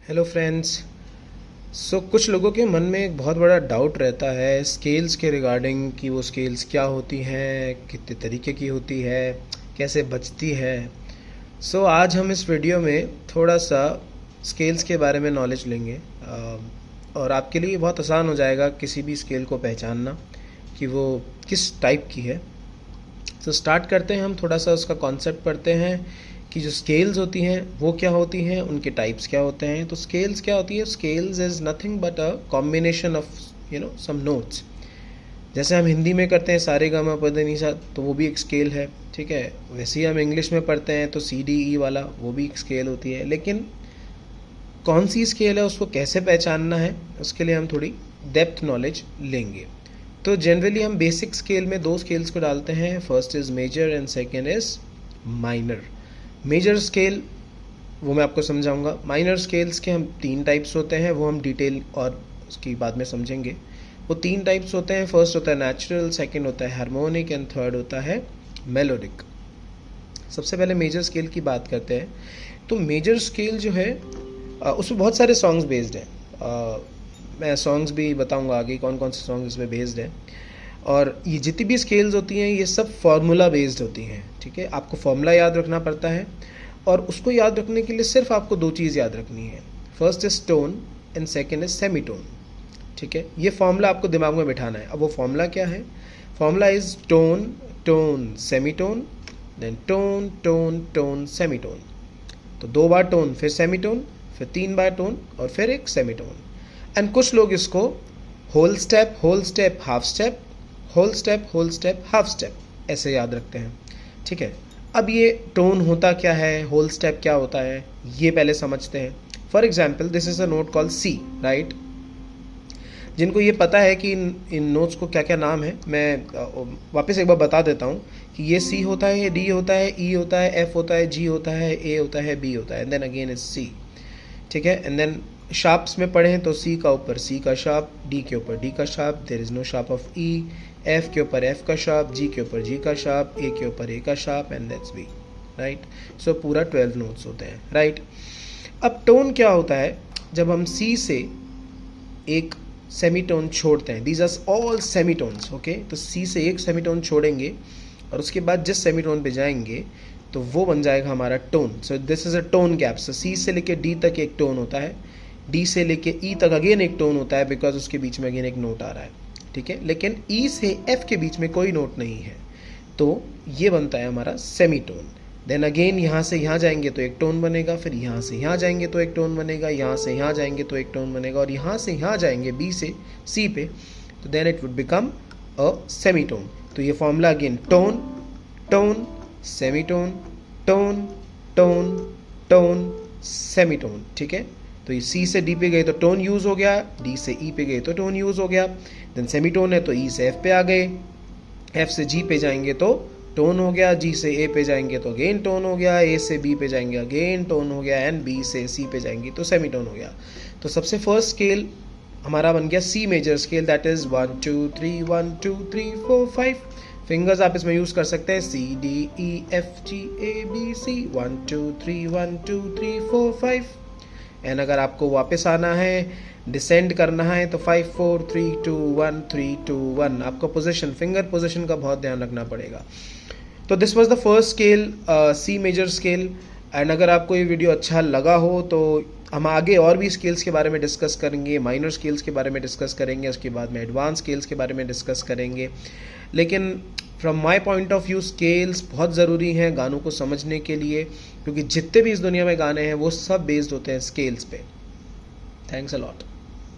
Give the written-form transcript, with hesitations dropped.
Hello friends. कुछ लोगों के मन में एक बहुत बड़ा डाउट रहता है स्केल्स के रिगार्डिंग कि वो स्केल्स क्या होती हैं, कितने तरीके की होती है, कैसे बचती है। आज हम इस वीडियो में थोड़ा सा स्केल्स के बारे में नॉलेज लेंगे और आपके लिए बहुत आसान हो जाएगा किसी भी स्केल को पहचानना कि वो किस टाइप की है। स्टार्ट करते हैं, हम थोड़ा सा उसका कॉन्सेप्ट पढ़ते हैं कि जो स्केल्स होती हैं वो क्या होती हैं, उनके टाइप्स क्या होते हैं। तो स्केल्स क्या होती है? Scales is nothing but a combination of some notes. जैसे हम हिंदी में करते हैं सारे गा मा पा धा नी सा, तो वो भी एक स्केल है, ठीक है। वैसे ही हम इंग्लिश में पढ़ते हैं तो सी डी ई वाला वो भी एक स्केल होती है। लेकिन कौन सी स्केल है, उसको कैसे पहचानना है, उसके लिए हम थोड़ी डेप्थ नॉलेज लेंगे। तो जनरली हम बेसिक स्केल में दो स्केल्स को डालते हैं। First is major and second is minor. Major scale वो मैं आपको समझाऊंगा। माइनर स्केल्स के हम तीन टाइप्स होते हैं, वो हम डिटेल और उसकी बाद में समझेंगे। वो तीन टाइप्स होते हैं, फर्स्ट होता है नेचुरल, सेकंड होता है हार्मोनिक एंड थर्ड होता है मेलोडिक। सबसे पहले मेजर स्केल की बात करते हैं। तो मेजर स्केल जो है उसमें बहुत सारे सॉन्ग्स बेस्ड हैं। मैं सॉन्ग्स भी बताऊंगा आगे कौन कौन से सॉन्ग इसमें बेस्ड हैं। और ये जितनी भी स्केल्स होती हैं ये सब फार्मूला बेस्ड होती हैं, ठीक है। आपको फार्मूला याद रखना पड़ता है और उसको याद रखने के लिए सिर्फ आपको दो चीज़ याद रखनी है। First is tone and second is semitone, ठीक है। ये फार्मूला आपको दिमाग में बिठाना है। अब वो फार्मूला क्या है? Formula is tone tone semitone then tone tone tone semitone. तो दो बार टोन, फिर सेमीटोन, फिर तीन बार टोन और फिर एक सेमीटोन। एंड कुछ लोग इसको whole step half step, whole step half step ऐसे याद रखते हैं, ठीक है। अब ये टोन होता क्या है, होल स्टेप क्या होता है, ये पहले समझते हैं। For example this is a note called C, right. जिनको ये पता है कि इन नोट्स को क्या क्या नाम है, मैं वापस एक बार बता देता हूँ कि ये सी होता है, ये डी होता है, ई होता है, एफ होता है, जी होता है, ए होता है, बी होता है, and then again is C, ठीक है। एंड देन शार्प्स में पढ़ें तो सी का ऊपर सी का शार्प, डी के ऊपर डी का sharp, there is no sharp of E, F के ऊपर एफ का शार्प, जी के ऊपर जी का शार्प, ए के ऊपर ए का sharp and that's B, right. So पूरा 12 नोट्स होते हैं, राइट। अब टोन क्या होता है? जब हम सी से एक सेमीटोन छोड़ते हैं, दीज आर ऑल सेमीटोन्स, ओके। तो सी से एक सेमीटोन छोड़ेंगे और उसके बाद जिस सेमीटोन पे जाएंगे तो वो बन जाएगा हमारा tone. So this is a tone gap. So C से लेके डी तक एक टोन होता है, डी से लेके ई तक अगेन एक टोन होता है बिकॉज उसके बीच में अगेन एक नोट आ रहा है, ठीक है। लेकिन ई से एफ के बीच में कोई नोट नहीं है, तो ये बनता है हमारा सेमीटोन। देन अगेन यहाँ से यहाँ जाएंगे तो एक टोन बनेगा, फिर यहाँ से यहाँ जाएंगे तो एक टोन बनेगा, यहाँ से यहाँ जाएंगे तो एक टोन बनेगा, और यहाँ से यहाँ जाएंगे बी से सी पे, तो then it would become a semitone. तो ये formula again tone tone semitone tone tone tone semitone, ठीक है। तो ये सी से डी पे गए तो टोन यूज हो गया, डी से ई पे गए तो टोन यूज हो गया। देन सेमीटोन है तो ई से एफ पे आ गए, एफ से जी पे जाएंगे तो टोन हो गया, जी से ए पे जाएंगे तो अगेन टोन हो गया, ए से बी पे जाएंगे अगेन टोन हो गया, एंड बी से सी पे जाएंगे तो सेमीटोन हो गया। तो सबसे फर्स्ट स्केल हमारा बन गया C major scale, that is 1 2 3 1 2 3 4 5। Fingers आप इसमें यूज कर सकते हैं, C D E F G A B C, 1 2 3 1 2 3 4 5। And अगर आपको वापस आना है, डिसेंड करना है तो 5 4 3 2 1 3 2 1। आपको पोजीशन, फिंगर पोजीशन का बहुत ध्यान रखना पड़ेगा। तो this was the first scale, C major scale. And अगर आपको ये वीडियो अच्छा लगा हो तो हम आगे और भी स्केल्स के बारे में डिस्कस करेंगे, माइनर स्केल्स के बारे में डिस्कस करेंगे, उसके बाद में एडवांस स्केल्स के बारे में डिस्कस करेंगे। लेकिन from my point of view scales बहुत ज़रूरी हैं गानों को समझने के लिए, क्योंकि जितने भी इस दुनिया में गाने हैं वो सब बेस्ड होते हैं स्केल्स पे। Thanks a lot.